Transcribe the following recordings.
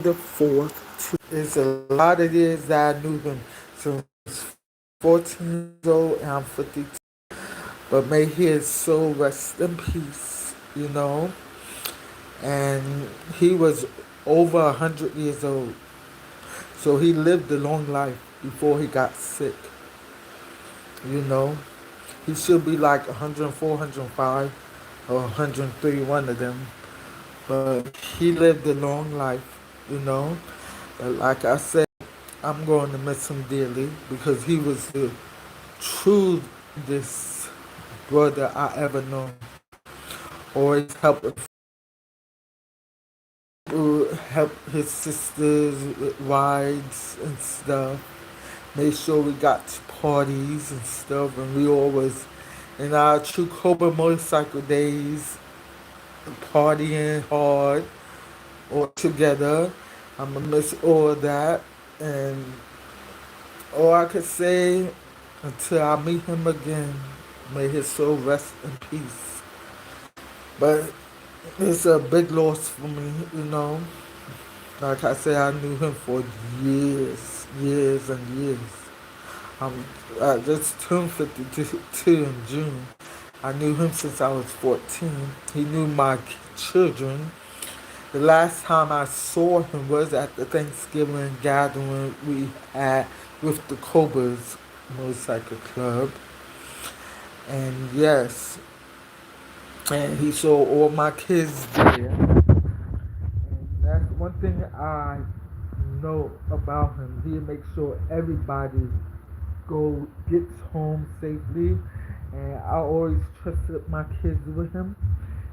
the 4th. It's a lot of years that I knew him since 14 years old and I'm 52. But may his soul rest in peace, you know. And he was over 100 years old. So he lived a long life before he got sick, you know. He should be like 104, 105, or 103, one of them. But he lived a long life, you know. But like I said, I'm going to miss him dearly because he was the truest brother I ever known. Always help his sisters with rides and stuff. Made sure we got to parties and stuff, and we always in our true Cobra motorcycle days partying hard all together. I'm gonna miss all of that, and all I could say until I meet him again, may his soul rest in peace. But it's a big loss for me, you know. Like I said, I knew him for years, years and years. I'm, I just turned 52 in June. I knew him since I was 14. He knew my children. The last time I saw him was at the Thanksgiving gathering we had with the Cobras Motorcycle Club. And yes, and he saw all my kids there. And that's one thing I know about him. He makes sure everybody gets home safely. And I always trusted my kids with him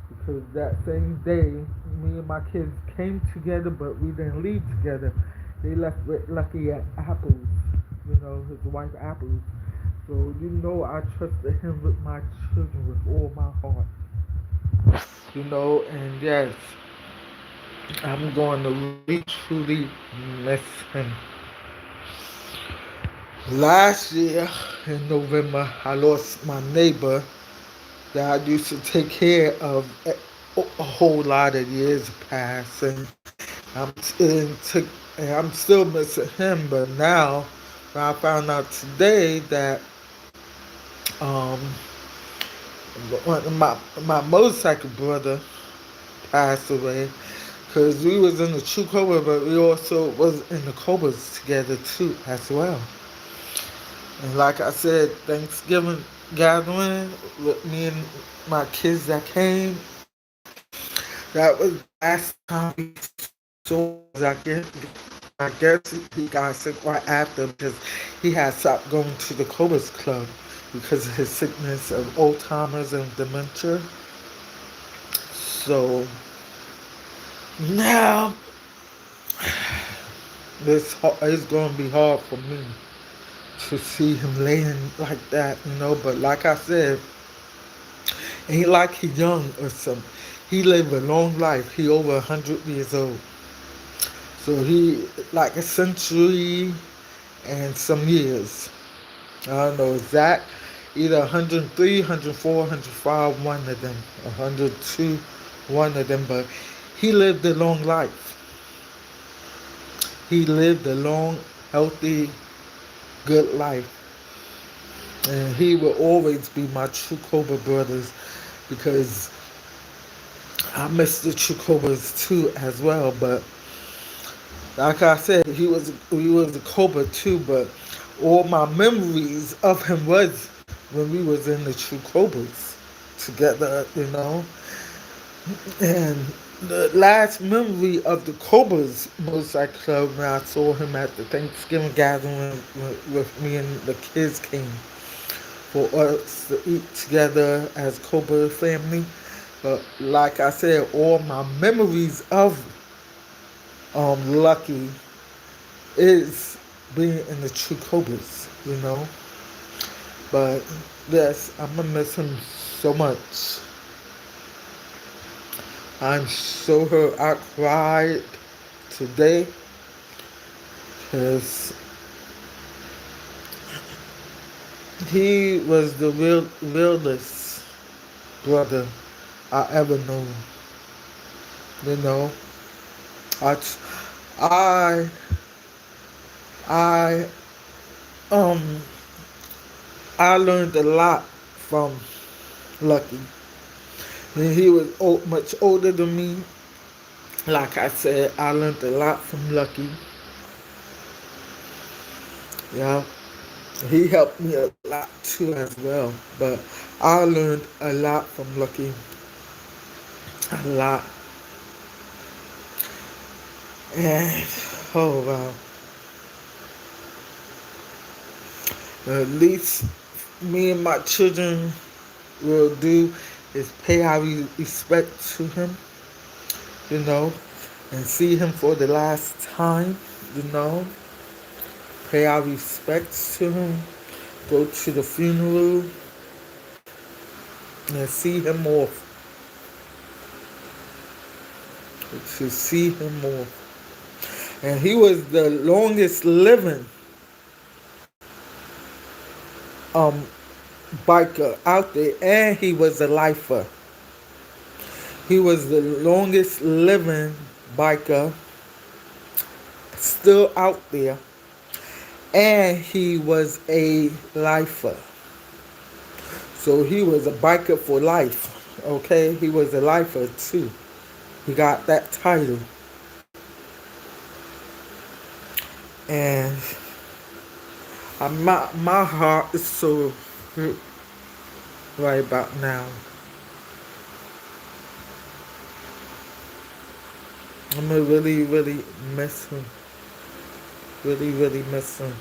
because that same day, me and my kids came together, but we didn't leave together. They left with Lucky at Apples, you know, his wife Apples. So you know I trusted him with my children with all my heart, you know, and yes, I'm going to really truly miss him. Last year in November, I lost my neighbor that I used to take care of a whole lot of years past, and I'm and I'm still missing him. But now, when I found out today that um, my motorcycle brother passed away, because we was in the True Cobra, but we also was in the Cobras together too as well. And like I said, Thanksgiving gathering with me and my kids that came, that was the last time we saw. I guess he got sick right after because he had stopped going to the Cobras Club because of his sickness of Alzheimer's and dementia. So now it's going to be hard for me to see him laying like that, you know. But like I said, ain't like he young or something. He lived a long life. He over 100 years old. So he like a century and some years. I don't know exact. Either 103, 104, 105, one of them. 102, one of them. But he lived a long life. He lived a long, healthy, good life. And he will always be my true Cobra brothers because I miss the true Cobras too as well. But like I said, he was a Cobra too. But all my memories of him was when we was in the true Cobras together, you know. And the last memory of the Cobras Motorcycle Club when I saw him at the Thanksgiving gathering with me and the kids came for us to eat together as Cobra family. But like I said, all my memories of Lucky is being in the True Cobras, you know. But yes, I'm gonna miss him so much. I'm so hurt. I cried today because he was the realest brother I ever known. You know, I I I um I learned a lot from Lucky. And he was much older than me. Like I said, I learned a lot from Lucky. Yeah, he helped me a lot too as well. But I learned a lot from Lucky, a lot. And oh wow, at least me and my children will do is pay our respect to him, you know, and see him for the last time, you know, pay our respects to him, go to the funeral, and see him off, to see him off. And he was the longest living um biker out there, and he was a lifer. He was the longest living biker still out there, and he was a lifer. So he was a biker for life. Okay, he was a lifer too. He got that title, and my heart is so hurt right about now. I'm gonna really, really miss him. Really, really miss him.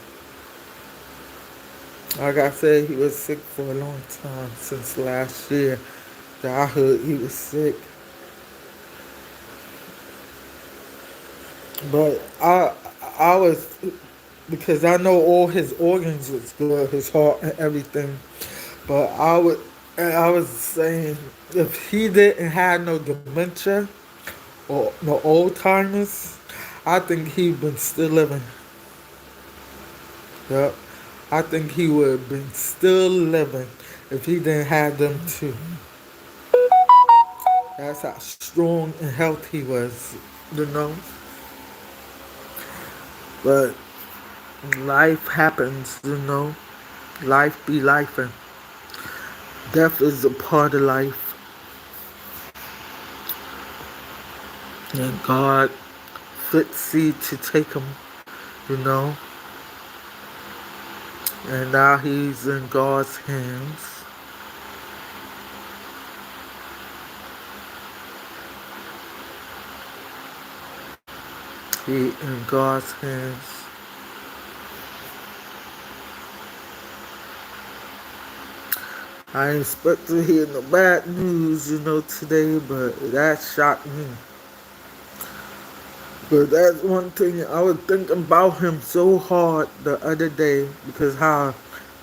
Like I said, he was sick for a long time since last year. That I heard he was sick, but I was, because I know all his organs was good, his heart and everything. But I was saying, if he didn't have no dementia or no Alzheimer's, I think he'd been still living. Yep. I think he would have been still living if he didn't have them too. That's how strong and healthy he was, you know. But life happens, you know. Life be life, and death is a part of life. And God fit seed to take him, you know. And now he's in God's hands. He in God's hands. I ain't expect to hear no bad news, you know, today, but that shocked me. But that's one thing I was thinking about him so hard the other day, because how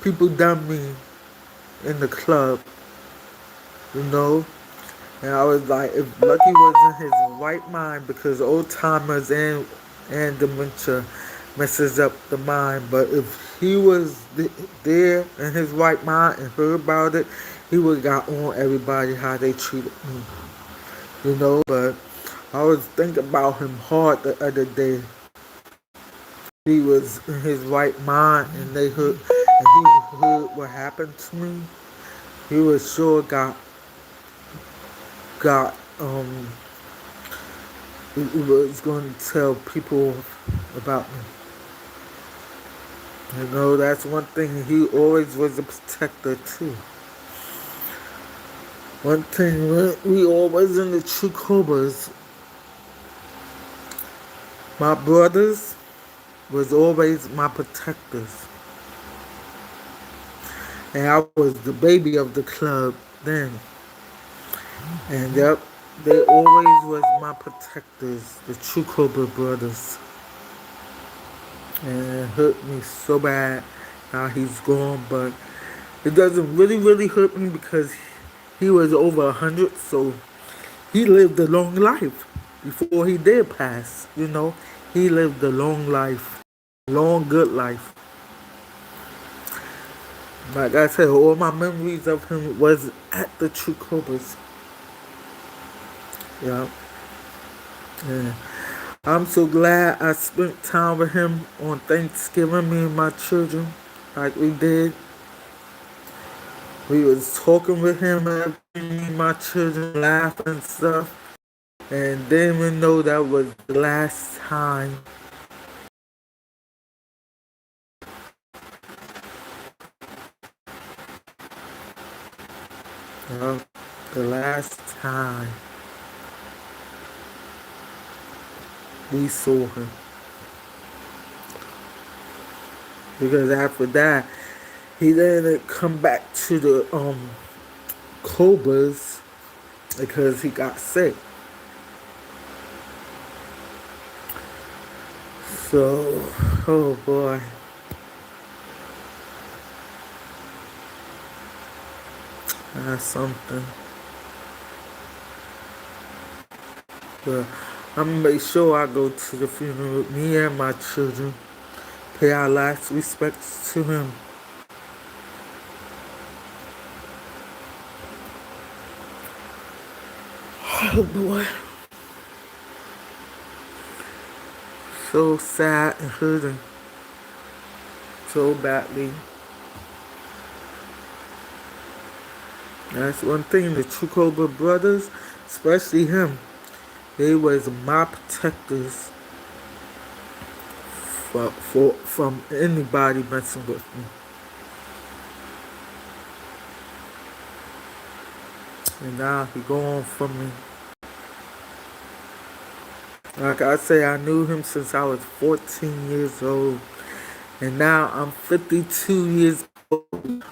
people done me in the club, you know. And I was like, if Lucky was in his right mind, because old timers and dementia messes up the mind. But if he was there in his right mind and heard about it, he would have got on everybody how they treated me, you know. But I was thinking about him hard the other day. He was in his right mind, and he heard what happened to me. He was sure got was going to tell people about me. You know, that's one thing. He always was a protector too. One thing, we always in the true COBRAs. My brothers was always my protectors. And I was the baby of the club then. And yep, they always was my protectors, the true COBRA brothers. And it hurt me so bad now he's gone, but it doesn't really, really hurt me because he was over 100, so he lived a long life before he did pass, you know. He lived a long life, long, good life. Like I said, all my memories of him was at the True COBRAs. Yeah. Yeah. I'm so glad I spent time with him on Thanksgiving, me and my children, like we did. We was talking with him and everything, me and my children laughing and stuff. And didn't even know that was the last time. Uh, the last time we saw him. Because after that, he didn't come back to the Cobras because he got sick. So, oh boy. That's something. But I'm gonna make sure I go to the funeral with me and my children. Pay our last respects to him. Oh boy. So sad and hurting. So badly. That's one thing, the True Cobra brothers, especially him, they was my protectors from anybody messing with me. And now he gone from me. Like I say, I knew him since I was 14 years old. And now I'm 52 years old.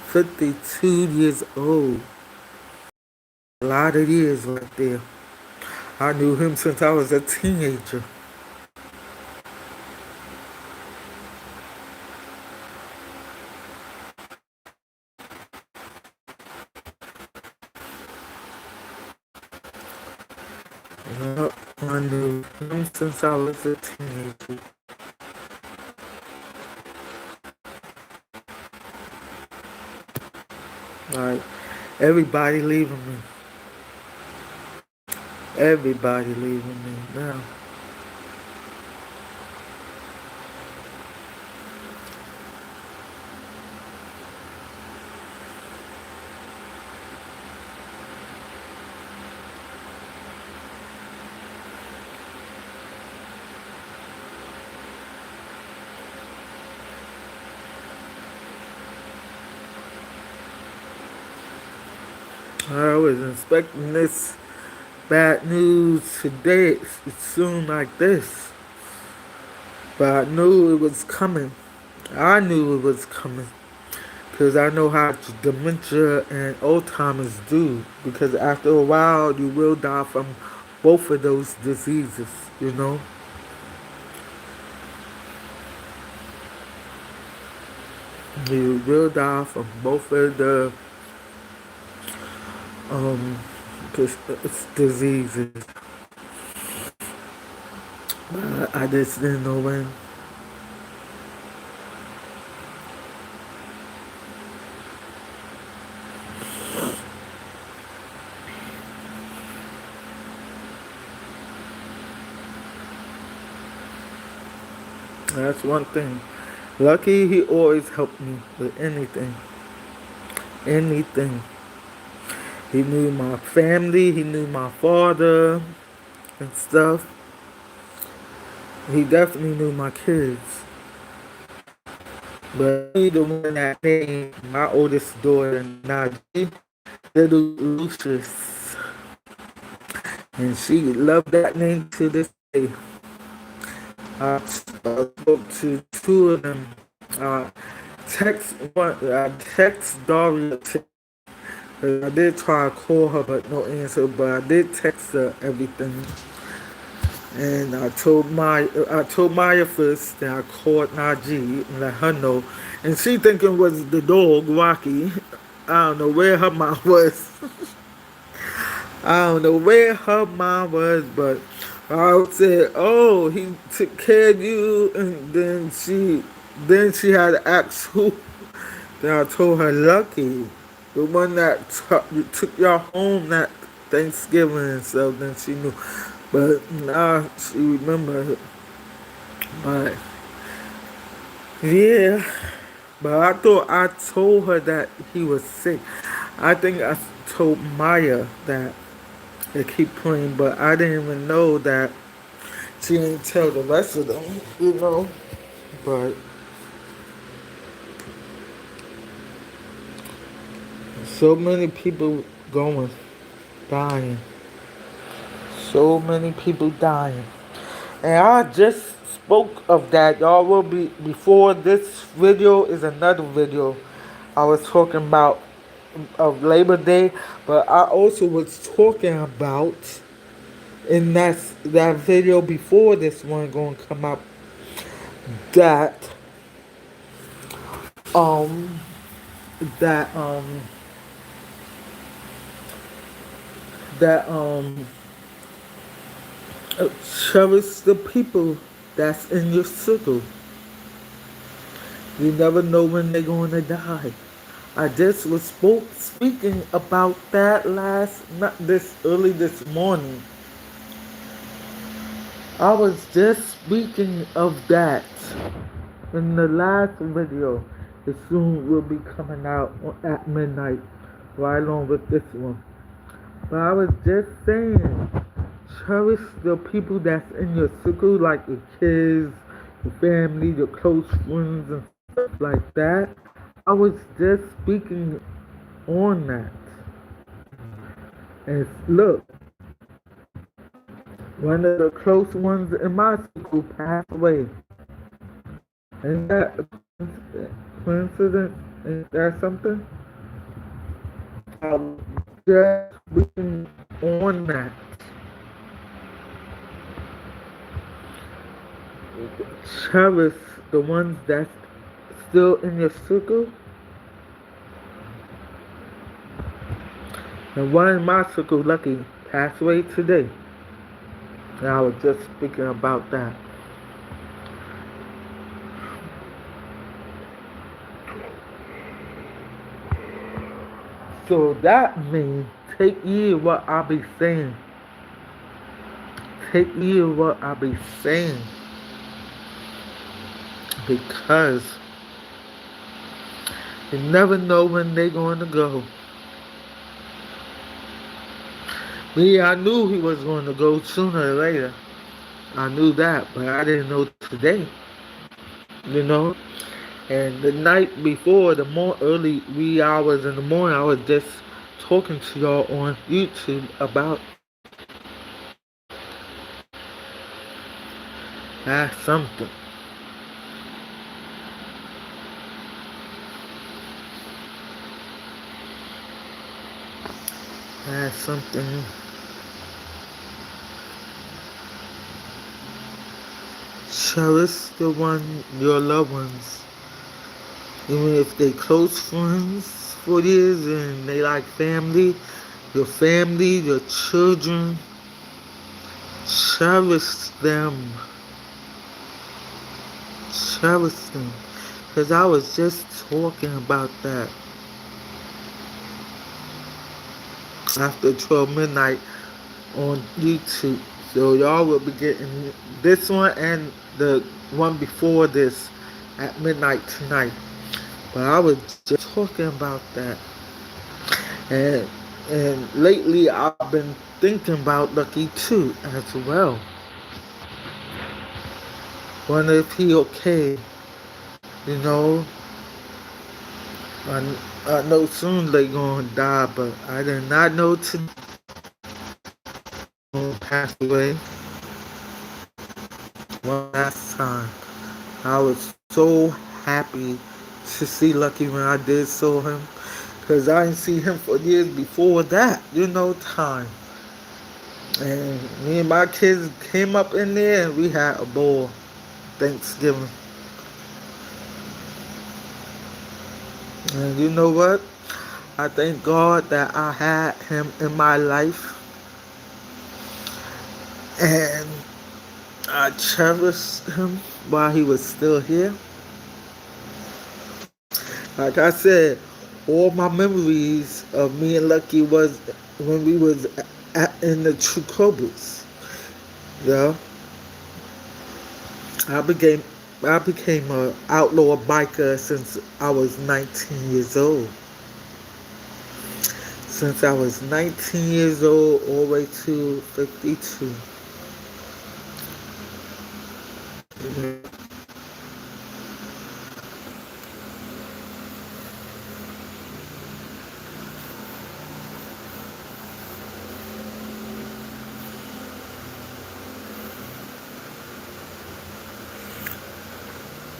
52 years old. A lot of years right there. I knew him since I was a teenager. Yep, I knew him since I was a teenager. Like, everybody leaving me. Everybody leaving me now. I was expecting this bad news today. It's soon like this. But I knew it was coming. I knew it was coming. Because I know how dementia and Alzheimer's do. Because after a while, you will die from both of those diseases, you know? You will die from both of the um, diseases. I just didn't know when. That's one thing. Lucky he always helped me with anything. Anything. He knew my family, he knew my father and stuff. He definitely knew my kids. But he the one that named my oldest daughter, Najee, Little Lucius. And she loved that name to this day. I spoke to two of them. I text Daria. I did try to call her, but no answer. But I did text her everything. And I told Maya first, then I called Najee and let her know. And she thinking it was the dog, Rocky. I don't know where her mind was. I don't know where her mind was, but I said, "Oh, he took care of you," and then she had to ask who. Then I told her, "Lucky, the one that took y'all home that Thanksgiving and stuff, then she knew. But now she remembered. But yeah, but I thought I told her that he was sick. I think I told Maya that they keep praying, but I didn't even know that she didn't tell the rest of them. But so many people going, dying. So many people dying. And I just spoke of that. Y'all will be, before this video is another video I was talking about of Labor Day, but I also was talking about, and that video before this one gonna come up, that um that that cherish the people that's in your circle. You never know when they're gonna die. I just was speaking about that not this early this morning. I was just speaking of that in the last video. It soon will be coming out at midnight, right along with this one. But I was just saying, cherish the people that's in your circle, like your kids, your family, your close friends, and stuff like that. I was just speaking on that. And look, one of the close ones in my circle passed away. Ain't that a coincidence? Ain't that something? I was just speaking on that. Cherish the ones that's still in your circle. And one in my circle, lucky, passed away today. And I was just speaking about that. So that means take heed what I be saying. Take heed what I be saying. Because you never know when they going to go. Me, I knew he was going to go sooner or later. I knew that, but I didn't know today. And the night before, the more early wee hours in the morning, I was just talking to y'all on YouTube about that's something. That's something. Cherish your loved ones. Even if they close friends for years and they like family, your children, cherish them. Cherish them. Because I was just talking about that. After 12 midnight on YouTube. So y'all will be getting this one and the one before this at midnight tonight. But I was just talking about that. And lately I've been thinking about Lucky too as well. Wonder if he okay. I know soon they gonna die, but I did not know today gonna pass away. One last time. I was so happy to see Lucky when I did saw him. Because I didn't see him for years before that, time. And me and my kids came up in there and we had a ball. Thanksgiving. And you know what? I thank God that I had him in my life. And I cherished him while he was still here. Like I said, all my memories of me and Lucky was when we was in the true COBRAs. Yeah, I became I became a outlaw biker since I was 19 years old. Since I was 19 years old, all the way to 52.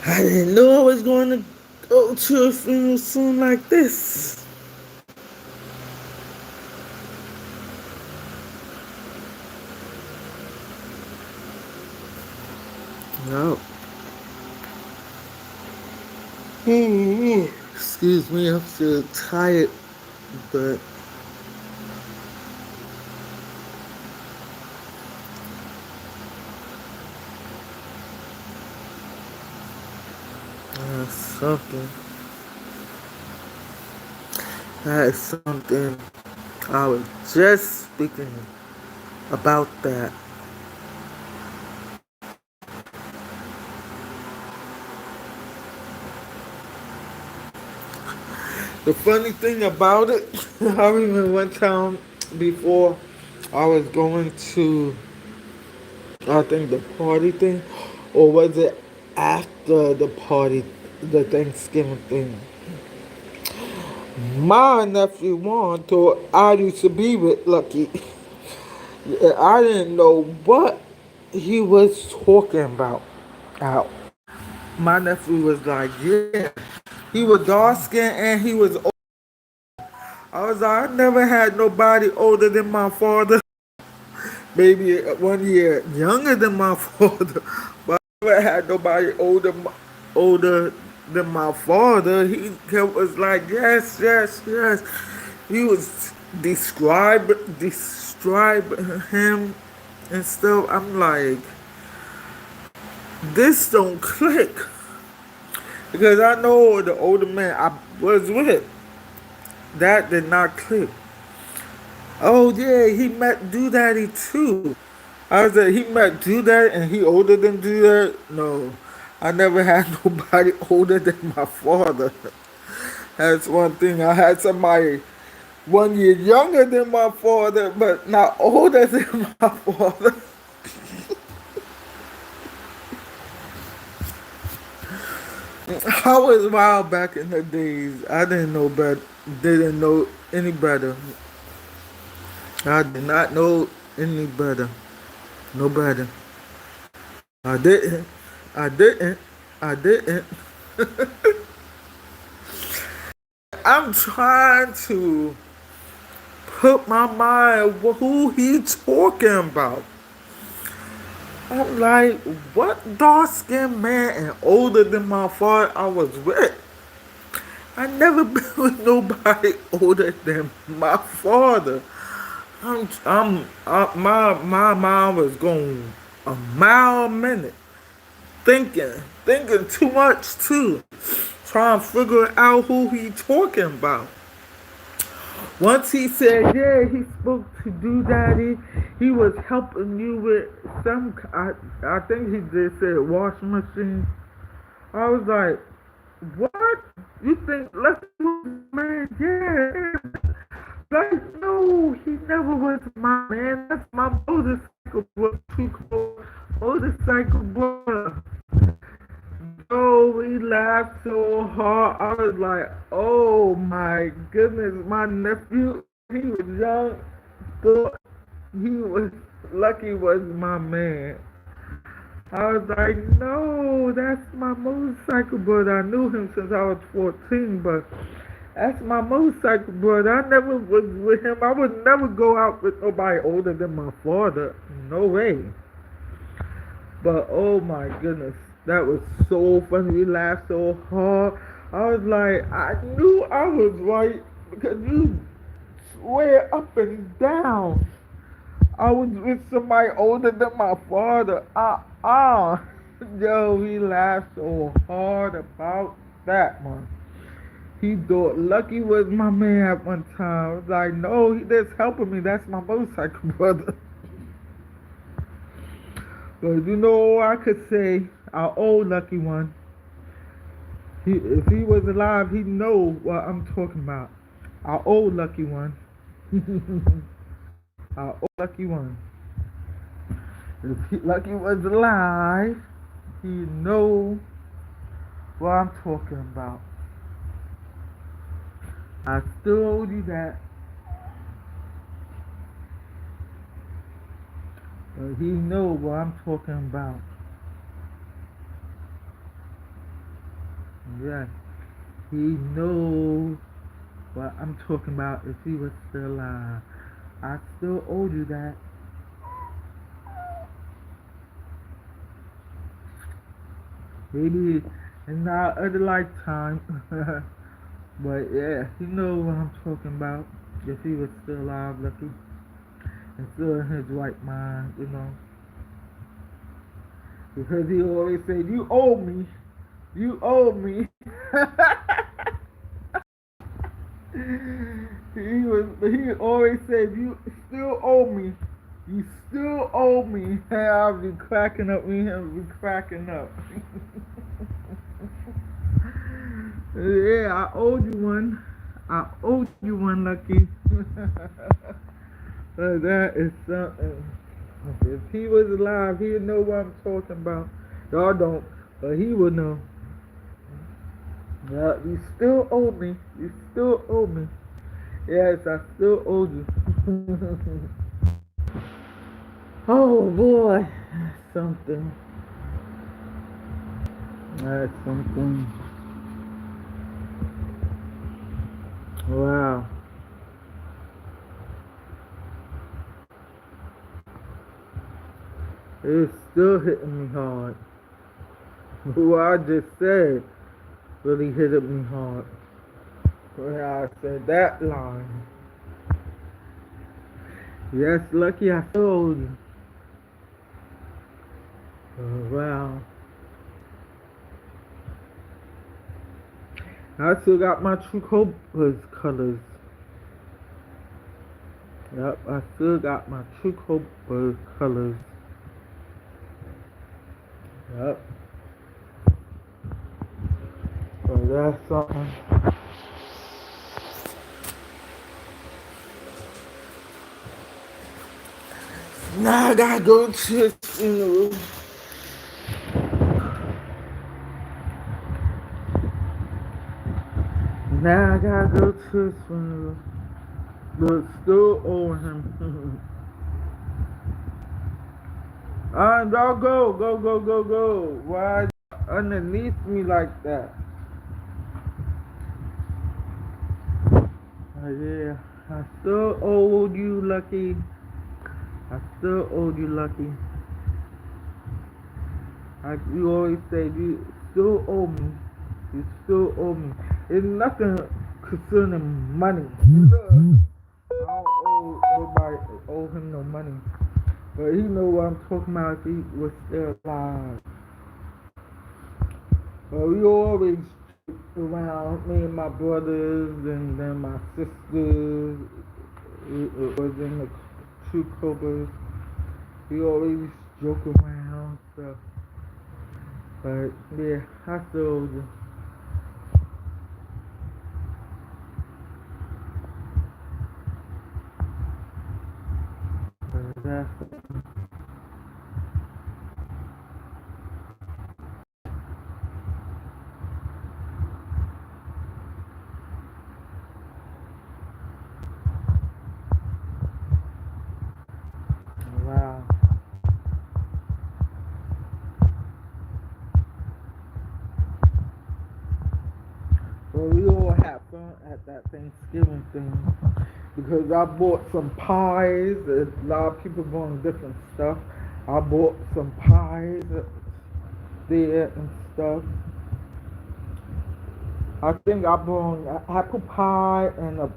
I didn't know I was going to go to a funeral soon like this. No. Excuse me, I'm still tired, but something. That's something. I was just speaking about that. The funny thing about it, I remember one time before I was going to, I think the party thing, or was it after the party, the Thanksgiving thing? My nephew Juan thought I used to be with Lucky. I didn't know what he was talking about. Out. My nephew was like, yeah. He was dark skinned and he was old. I was like, I never had nobody older than my father. Maybe 1 year younger than my father. But I never had nobody older than my father. He was like, yes, yes, yes. He was describe him and stuff. I'm like, this don't click. Because I know the older man I was with, that did not click. Oh yeah, he met Doodaddy too. I was like, he met Doodaddy and he older than Doodaddy? No. I never had nobody older than my father. That's one thing. I had somebody 1 year younger than my father, but not older than my father. I was wild back in the days. I didn't know better. Didn't know any better. I did not know any better. No better. I didn't. I didn't. I didn't. I'm trying to put my mind who he talking about. I'm like, what dark skinned man and older than my father I was with? I never been with nobody older than my father. My mind was going a mile a minute, thinking too much too, trying to figure out who he talking about. Once he said, yeah, he spoke to Doodaddy. He was helping you with I think he just said washing machine. I was like, what? You think Lucky was man? Yeah. Like, no, he never was my man. That's my motorcycle boy. Too cold. Motorcycle boy. Oh, we laughed so hard. I was like, oh my goodness, my nephew, he was young, thought he was Lucky was my man. I was like, no, that's my motorcycle brother. I knew him since I was 14, but that's my motorcycle brother. I never was with him. I would never go out with nobody older than my father. No way. But oh my goodness, that was so funny. We laughed so hard. I was like, I knew I was right because you swear up and down I was with somebody older than my father. Yo, we laughed so hard about that, man. He thought Lucky was my man at one time. I was like, no, he just helping me. That's my motorcycle brother. But you know, I could say our old Lucky one. If he was alive, he'd know what I'm talking about. Our old Lucky one. Our old Lucky one. If Lucky was alive, he'd know what I'm talking about. I still owe you that. But he know what I'm talking about. Yeah. He knows what I'm talking about if he was still alive. I still owe you that. Maybe in our other lifetime. But yeah, he knows what I'm talking about. If he was still alive, Lucky. And still in his right mind, you know. Because he always said, you owe me. You owe me. He always said, you still owe me. You still owe me. And I'll be cracking up. Me and him be cracking up. Yeah, I owed you one. I owed you one, Lucky. That is something. If he was alive, he'd know what I'm talking about. Y'all don't, but he would know. Yeah, you still owe me. You still owe me. Yes, I still owe you. Oh boy, that's something. That's something. Wow. It's still hitting me hard. What I just said really hit me hard. When I said that line. Yes, Lucky, I still owe you. Oh, wow. I still got my True Cobra's colors. Yep, I still got my True Cobra colors. Yep. So that's something. Now I gotta go to his funeral. Now I gotta go to his funeral. But still owe him. Y'all go. Why underneath me like that? Yeah, I still owe you, Lucky. I still owe you, Lucky. Like you always say, you still owe me. You still owe me. It's nothing concerning money. I don't owe nobody, owe him no money. But he know what I'm talking about if he was still alive. But we always around, me and my brothers and then my sisters. It was in the True Cobras. We always joke around stuff. But yeah, I still owe you. That's wow. Well, we all had fun at that Thanksgiving thing because I bought some pies. A lot of people bought different stuff. I bought some pies there and stuff. I think I bought an apple pie and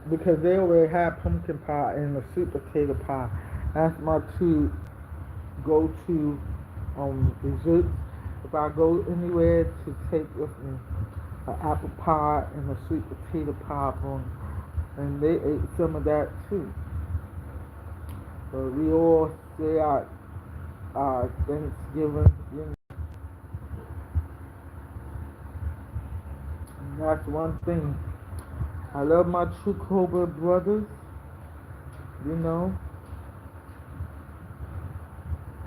because they already had pumpkin pie and a sweet potato pie. That's my two go-to desserts if I go anywhere to take with me. an apple pie and a sweet potato pie from, and they ate some of that too. But we all say our Thanksgiving, and that's one thing. I love my true Cobra brothers, you know.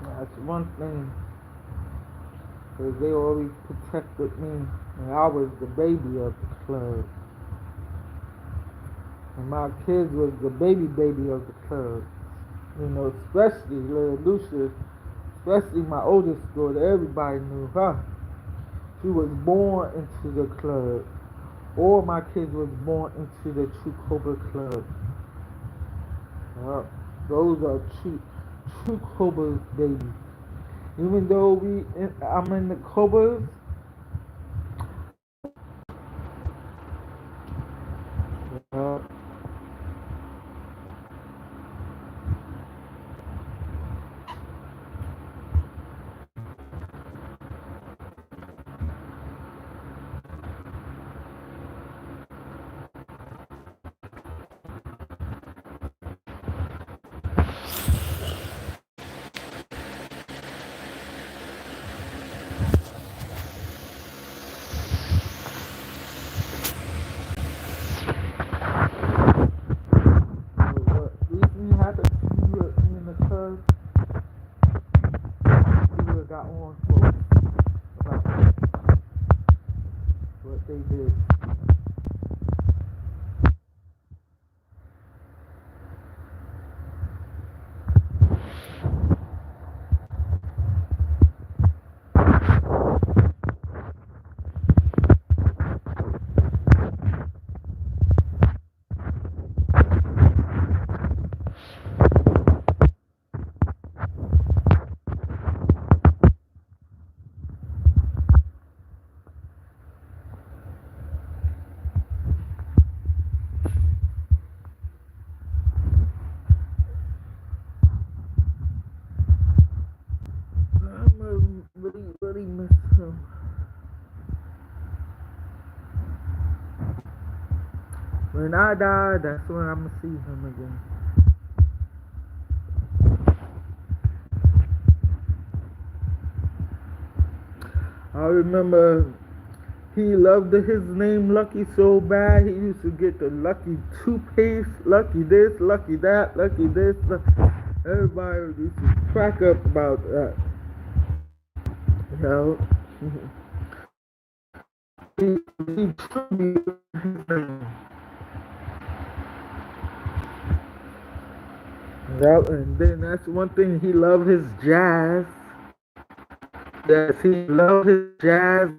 That's one thing, because they always protected me, and I was the baby of the club. And my kids was the baby of the club. You know, especially little Lucia, especially my oldest daughter, everybody knew her. She was born into the club. All my kids was born into the True Cobra Club. Those are true Cobras babies. Even though I'm in the Cobras, uh, what recently happened to you in the club, you would have got on folks about what they did. I'm really miss him. When I die, that's when I'm gonna see him again. I remember he loved his name Lucky so bad, he used to get the Lucky toothpaste, Lucky this, Lucky that, Lucky this. Everybody used to crack up about that. You know? he truly his name. Yep, and then that's one thing, he loved his jazz. Yes, he loved his jazz.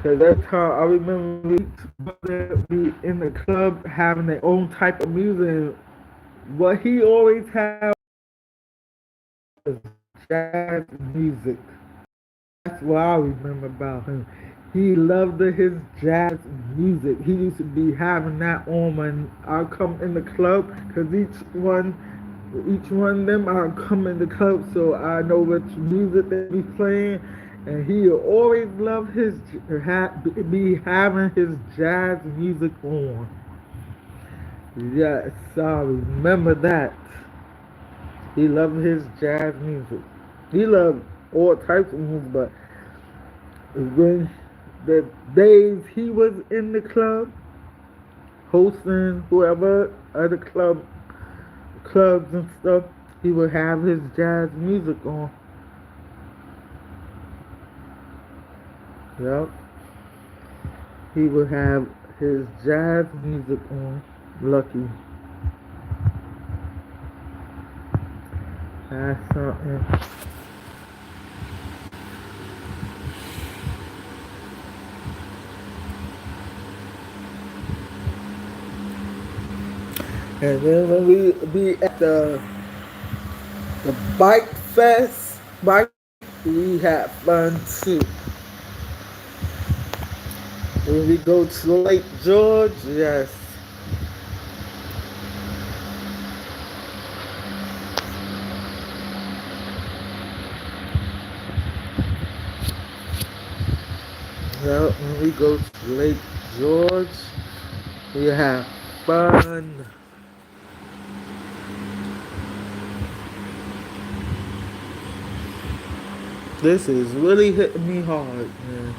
Cause that's how I remember we in the club having their own type of music. What he always had was jazz music. That's what I remember about him. He loved his jazz music. He used to be having that on when I come in the club. Cause each one of them I come in the club, so I know which music they be playing. And he always loved be having his jazz music on. Yes, I remember that. He loved his jazz music. He loved all types of music, but when the days he was in the club, hosting whoever other clubs and stuff, he would have his jazz music on. Yep. He would have his jazz music on. Lucky. That's something. And then when we be at the bike fest, we have fun too. When we go to Lake George, yes. Well, when we go to Lake George, we have fun. This is really hitting me hard, man.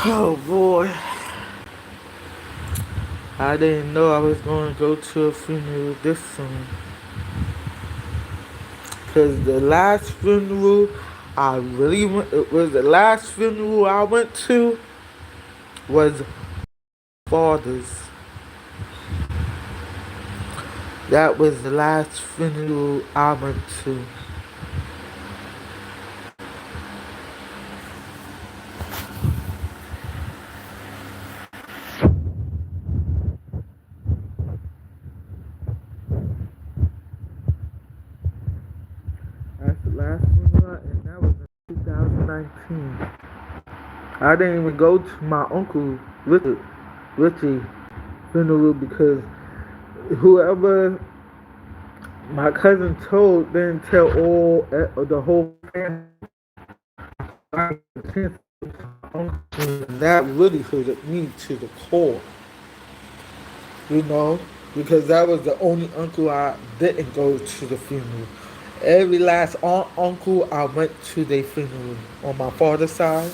Oh boy. I didn't know I was going to go to a funeral this soon. Because the last funeral I really went, it was the last funeral I went to was father's. That was the last funeral I went to. That's the last funeral, and that was in 2019. I didn't even go to my uncle Richie funeral because whoever my cousin told didn't tell all the whole family. And that really hurt me to the core, you know, because that was the only uncle I didn't go to the funeral. Every last aunt, uncle I went to their funeral on my father's side.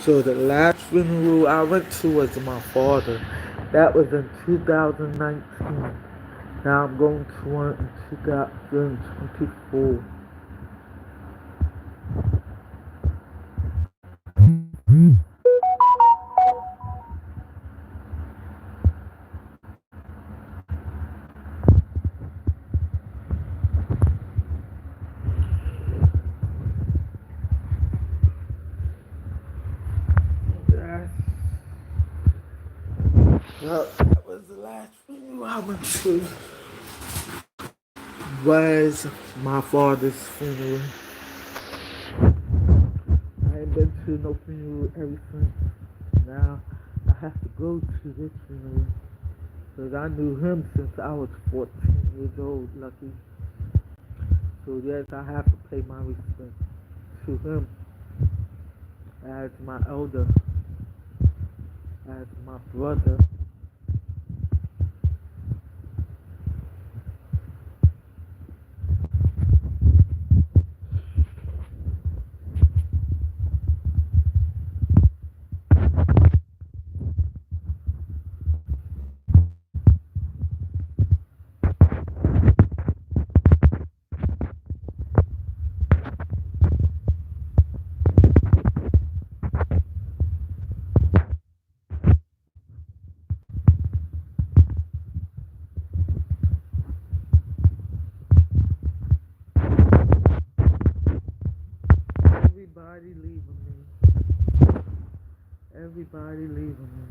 So the last funeral I went to was my father. That was in 2019. Now I'm going to one in 2024. Well, that was the last funeral I went to. Was my father's funeral. I ain't been to no funeral ever since. Now I have to go to this funeral because I knew him since I was 14 years old, lucky. So yes, I have to pay my respect to him as my elder, as my brother. Everybody leaving me. Everybody leaving me.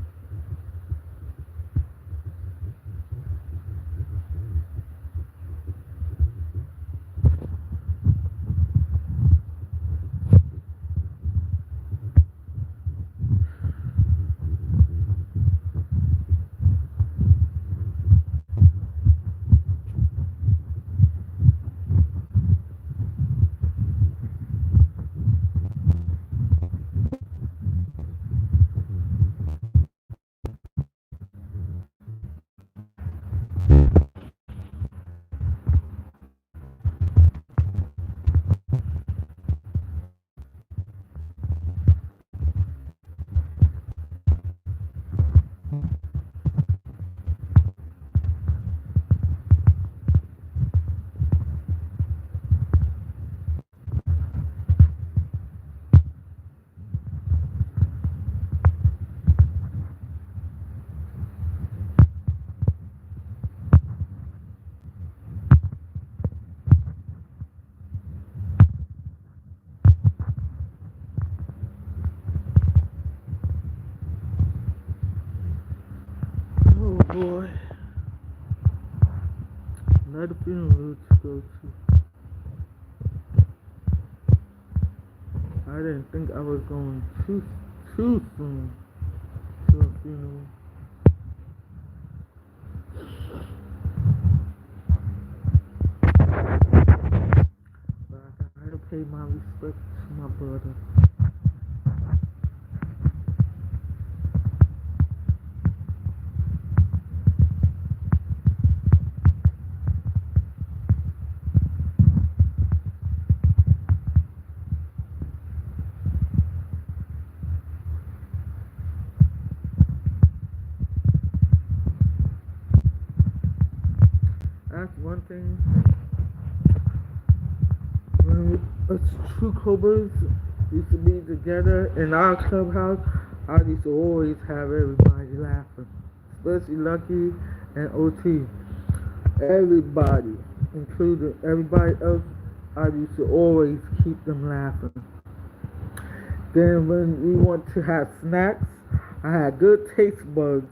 Oh boy. Another funeral to go to. I didn't think I was going too soon to a funeral. But I pay my respect to my brother. That's one thing. When us true Cobras used to be together in our clubhouse, I used to always have everybody laughing, especially Lucky and OT. Everybody, including everybody else, I used to always keep them laughing. Then when we want to have snacks, I had good taste buds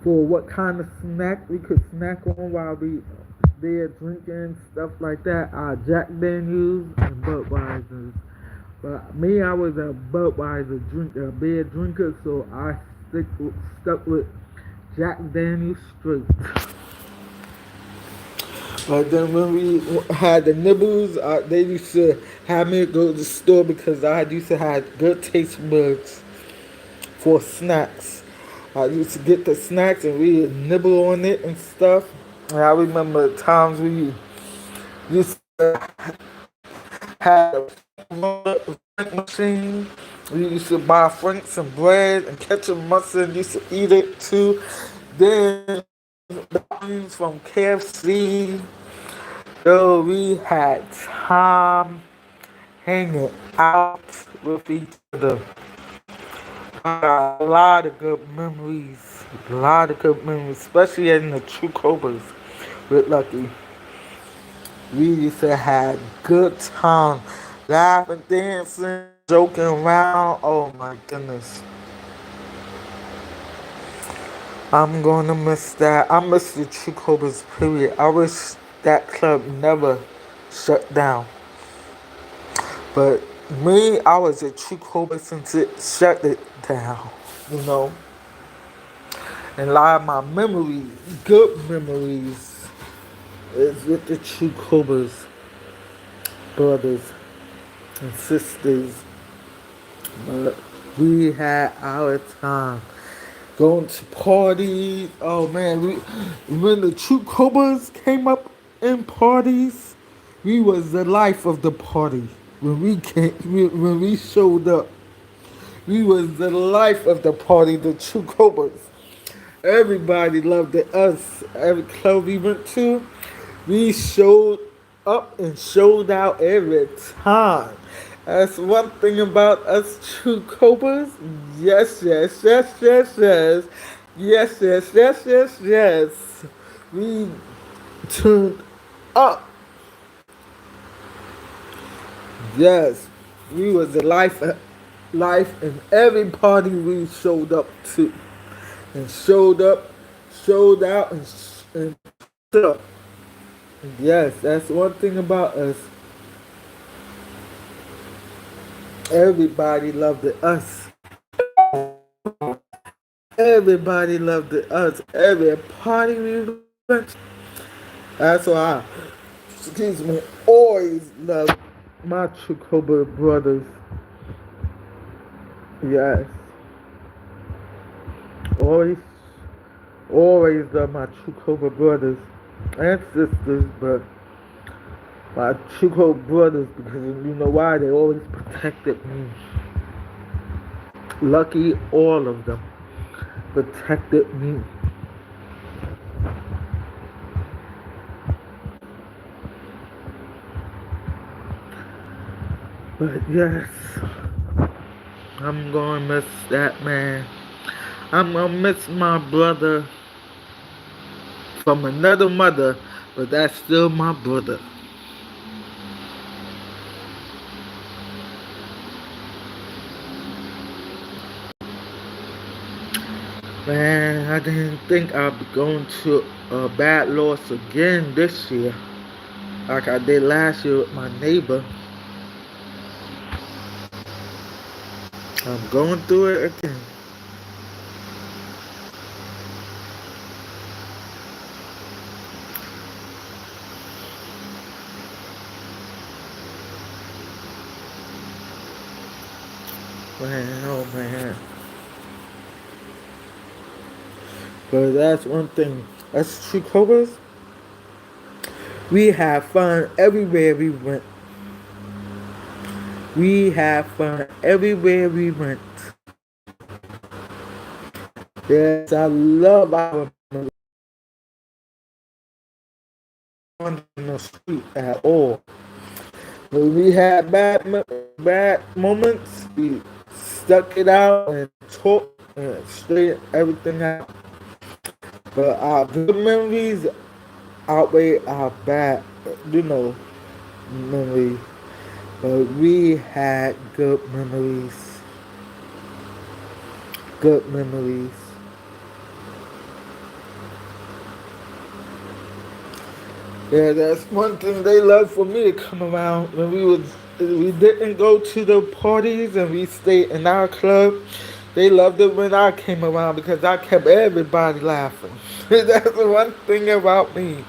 for what kind of snack we could snack on while we there drinking, stuff like that. Jack Daniels and Budweisers. But me, I was a Budweiser drinker, a beer drinker, so I stuck with Jack Daniels straight. But then when we had the nibbles, they used to have me go to the store because I used to have good taste buds for snacks. I used to get the snacks and we would nibble on it and stuff. And I remember the times we used to have a Frank machine. We used to buy Franks and bread and ketchup mustard and used to eat it too. Then the things from KFC. So we had time hanging out with each other. A lot of good memories. A lot of good memories, especially in the True Cobras with Lucky. We used to have good time, laughing, dancing, joking around. Oh my goodness. I'm gonna miss that. I miss the True Cobras, period. I wish that club never shut down. But me, I was a True Cobra since it shut it down, you know. And a lot of my memories, good memories, is with the True Cobras, brothers and sisters. But we had our time going to parties. Oh man, when the True Cobras came up in parties, we was the life of the party. When we showed up, we was the life of the party. The True Cobras. Everybody loved it. Us. Every club we went to, we showed up and showed out every time. That's one thing about us True Cobras. Yes, yes, yes, yes, yes. Yes, yes, yes, yes, yes. We turned up. Yes. We was the life in every party we showed up to. And showed up, showed out, and up. Yes, that's one thing about us. Everybody loved it. Us. Everybody loved it. Us. Every party we went. That's why excuse me, always loved my True Cobra brothers. Yes. Always, always loved my True Cobra brothers and sisters, but my True Cobra brothers, because you know why? They always protected me. Lucky, all of them protected me. But yes, I'm gonna miss that man. I'm gonna miss my brother from another mother, but that's still my brother. Man, I didn't think I'd be going to a bad loss again this year, like I did last year with my neighbor. I'm going through it again. Man, oh man. But that's one thing. As true Cobras, we have fun everywhere we went. We have fun everywhere we went. Yes, I love our on the street at all. When we had bad moments, we stuck it out and talked and straightened everything out. But our good memories outweigh our bad, you know, memories. But we had good memories. Good memories. Yeah, that's one thing they love for me to come around when we didn't go to the parties and we stayed in our club. They loved it when I came around because I kept everybody laughing. That's the one thing about me.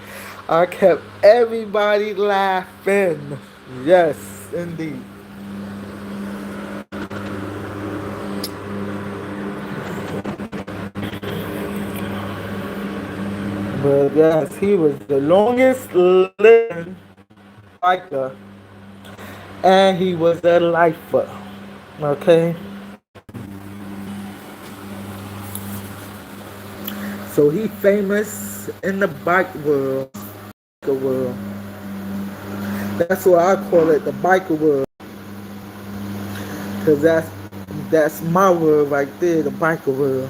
I kept everybody laughing. Yes, indeed. But yes, he was the longest living biker, and he was a lifer. Okay, so he famous in the bike world. The world. That's what I call it, the biker world, cause that's my world right there, the biker world.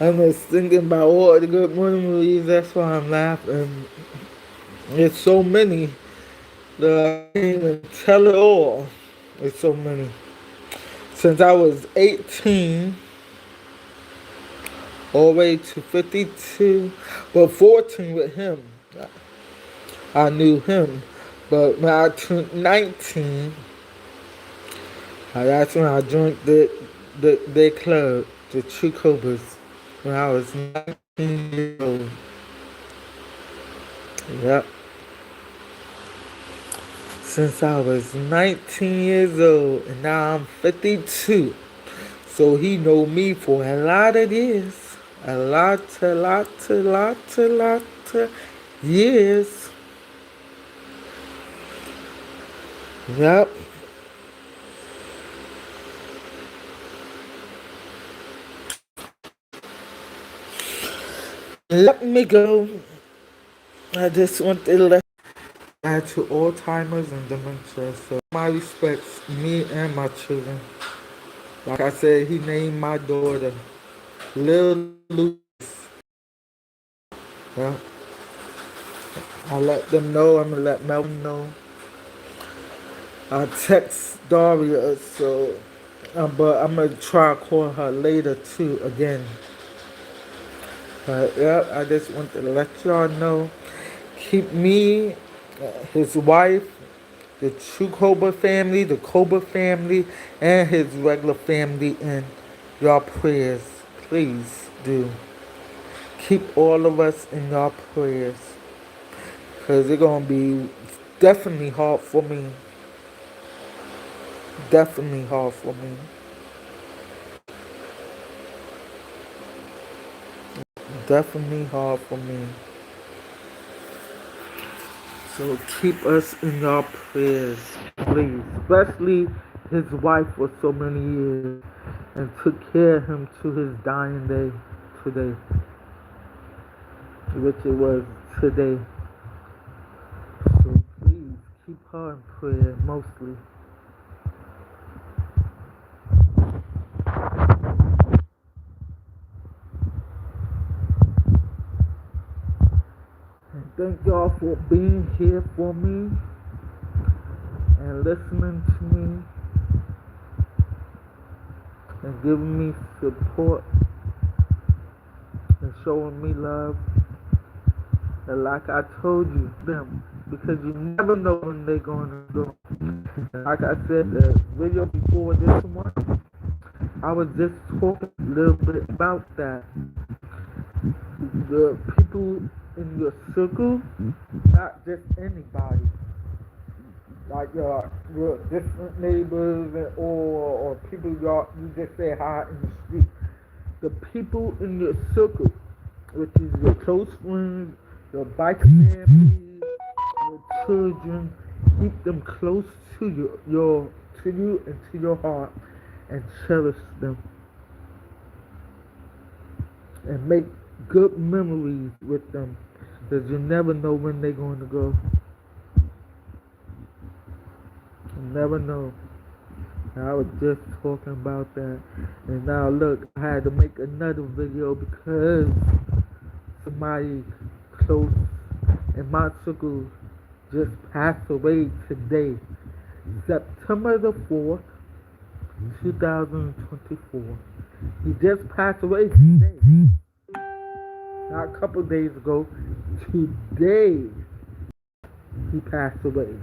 I'm just thinking about all the good memories. That's why I'm laughing. It's so many that I can't even tell it all. It's so many. Since I was 18 all the way to 52, well, 14 with him. I knew him. But when I turned 19, that's when I joined their club, the True Cobras, when I was 19 years old. Yep. Since I was 19 years old, and now I'm 52. So he know me for a lot of years. A lot of years. Yep. Let me go. I just want to let to Alzheimer's and dementia. So my respects, me and my children. Like I said, he named my daughter Lil Lucas. Yeah. I let them know. I'm gonna let Melvin know. I text Daria, so but I'm gonna try to call her later too again. But yeah, I just want to let y'all know. Keep me, his wife, the True Cobra family, the Cobra family, and his regular family in your prayers. Please do. Keep all of us in your prayers. Because it's going to be definitely hard for me. Definitely hard for me. Definitely hard for me. So keep us in your prayers, please. Especially his wife for so many years and took care of him to his dying day today. Which it was today. So please keep her in prayer mostly. And thank y'all for being here for me and listening to me. and giving me support and showing me love. And like I told you, them, because you never know when they're going to go. And like I said, the video before this one, I was just talking a little bit about that. The people in your circle, not just anybody, like your different neighbors or people you just say hi in the street. The people in your circle, which is your close friends, your bike families, your children, keep them close to you and to your heart, and cherish them, and make good memories with them, because you never know when they're going to go. You never know. I was just talking about that, and now look, I had to make another video because somebody close in my circle just passed away today, September the 4th, 2024. He just passed away today, not a couple days ago. Today, he passed away.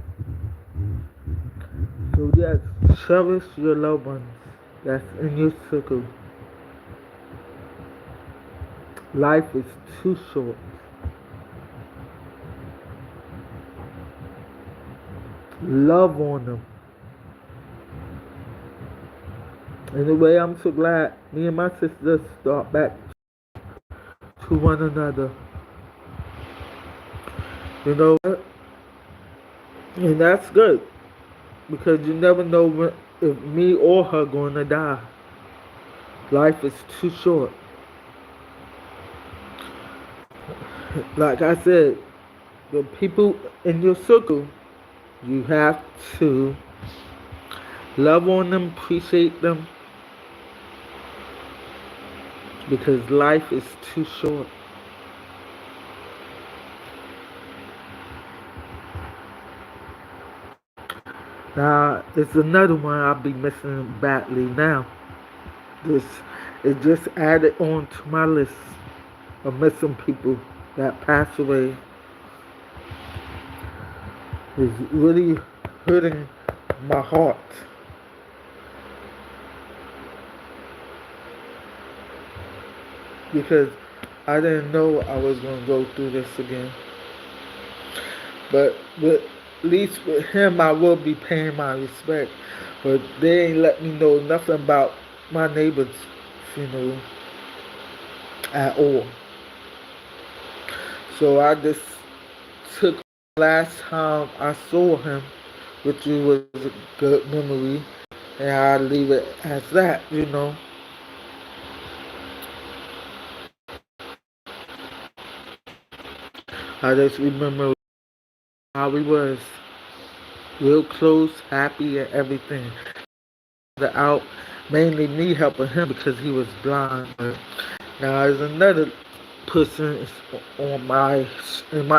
So yes, cherish your loved ones that's in your circle. Life is too short. Love on them. Anyway, I'm so glad me and my sisters start back to one another. You know what? And that's good, because you never know when, if me or her gonna die. Life is too short. Like I said, the people in your circle, you have to love on them, appreciate them, because life is too short. Now, it's another one I'll be missing badly now. This it just added on to my list of missing people that passed away. It's really hurting my heart. Because I didn't know I was going to go through this again. But at least with him, I will be paying my respect. But they ain't let me know nothing about my neighbor's funeral at all. So I just took last time I saw him, which was a good memory, and I leave it as that, you know. I just remember how he was, real close, happy, and everything. Out, mainly me helping him because he was blind. But now there's another person in my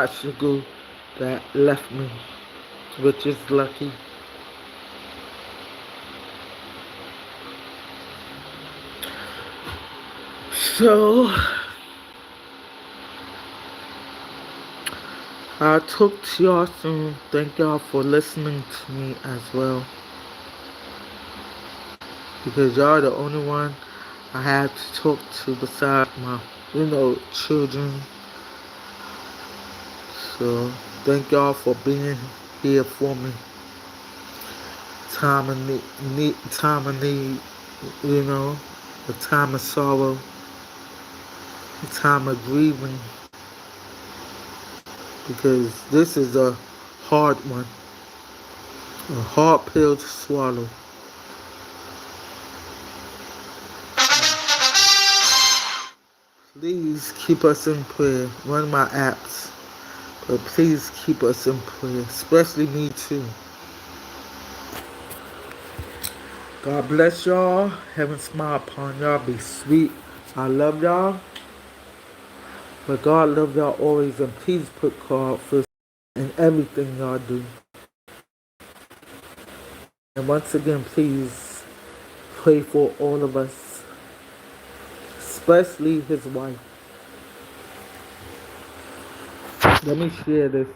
circle that left me, which is lucky. So I'll talk to y'all soon. Thank y'all for listening to me as well, because y'all the only one I have to talk to besides my, children. So thank y'all for being here for me. Time of need, a time of sorrow, a time of grieving, because this is a hard one, a hard pill to swallow. Please keep us in prayer. Run my apps, but please keep us in prayer, especially me too. God bless y'all. Heaven smile upon y'all. Be sweet. I love y'all. But God love y'all always. And please put God first in everything y'all do. And once again, please pray pray for all of us, especially his wife. Let me share this.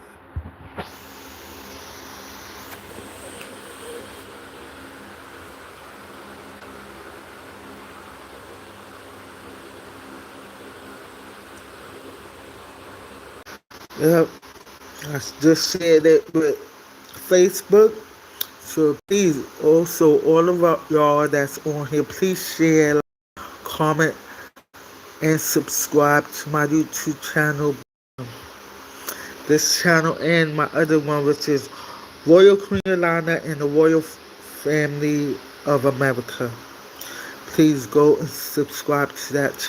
Yep, I just shared it with Facebook. So please, also all of y'all that's on here, please share, comment, and subscribe to my YouTube channel. This channel and my other one, which is Royal Queen Yolanda and the Royal Family of America. Please go and subscribe to that